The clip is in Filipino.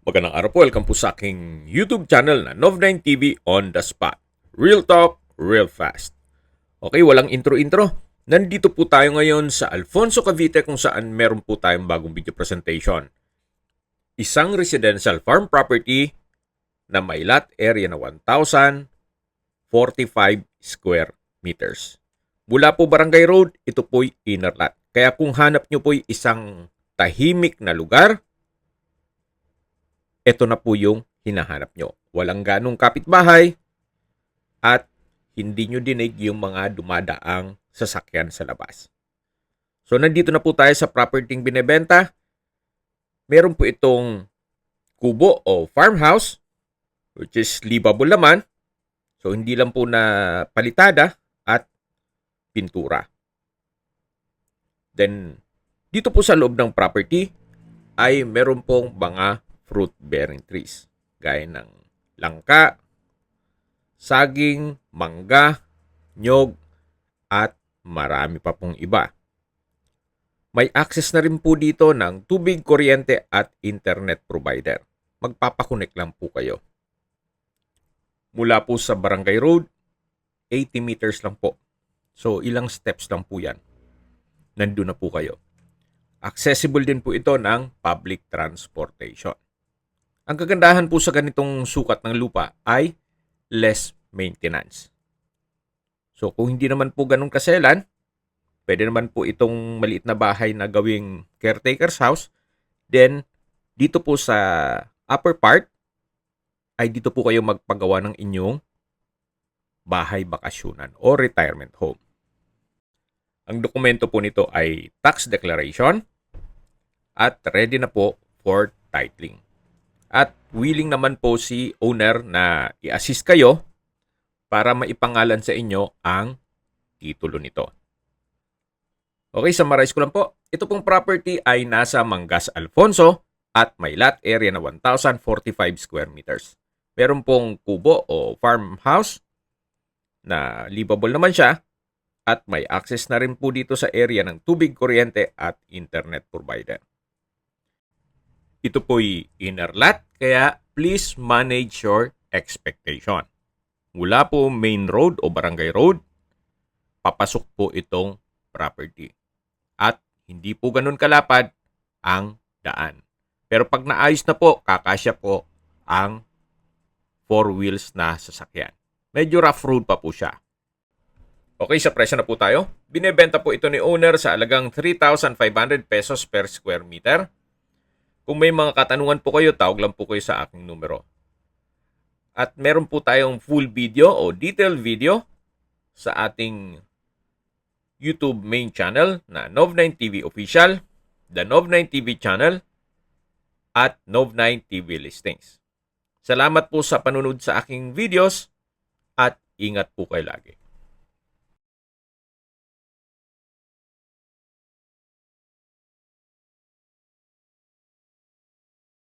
Magandang araw po, welcome po sa aking YouTube channel na Nov9 TV on the Spot. Real talk, real fast. Okay, walang intro-intro. Nandito po tayo ngayon sa Alfonso Cavite kung saan meron po tayong bagong video presentation. Isang residential farm property na may lot area na 1,045 square meters. Mula po Barangay Road, ito po'y inner lot. Kaya kung hanap nyo po'y isang tahimik na lugar, ito na po yung hinahanap nyo. Walang ganong kapitbahay at hindi nyo dinig yung mga dumadaang sasakyan sa labas. So, nandito na po tayo sa property binebenta. Meron po itong kubo o farmhouse, which is livable naman. So, hindi lang po na palitada at pintura. Then, dito po sa loob ng property ay meron pong mga fruit-bearing trees, gaya ng langka, saging, mangga, nyog, at marami pa pong iba. May access na rin po dito ng tubig, kuryente at internet provider. Magpapakunik lang po kayo. Mula po sa Barangay Road, 80 meters lang po. So, ilang steps lang po yan. Nandun na po kayo. Accessible din po ito ng public transportation. Ang kagandahan po sa ganitong sukat ng lupa ay less maintenance. So kung hindi naman po ganun kaselan, pwede naman po itong maliit na bahay na gawing caretaker's house. Then dito po sa upper part ay dito po kayo magpagawa ng inyong bahay bakasyonan o retirement home. Ang dokumento po nito ay tax declaration at ready na po for titling. At willing naman po si owner na i-assist kayo para maipangalan sa inyo ang titulo nito. Okay, summarize ko lang po. Ito pong property ay nasa Mangas, Alfonso at may lot area na 1,045 square meters. Meron pong kubo o farmhouse na livable naman siya at may access na rin po dito sa area ng tubig, kuryente at internet provider. Ito po'y inner lot, kaya please manage your expectation. Mula po main road o barangay road, papasok po itong property. At hindi po ganun kalapad ang daan. Pero pag naayos na po, kakasya po ang 4 wheels na sasakyan. Medyo rough road pa po siya. Okay, sa presyo na po tayo. Binebenta po ito ni owner sa alagang 3,500 pesos per square meter. Kung may mga katanungan po kayo, tawag lang po kayo sa aking numero. At meron po tayong full video o detailed video sa ating YouTube main channel na Nov9 TV Official, the Nov9 TV channel, at Nov9 TV Listings. Salamat po sa panunod sa aking videos at ingat po kayo lagi.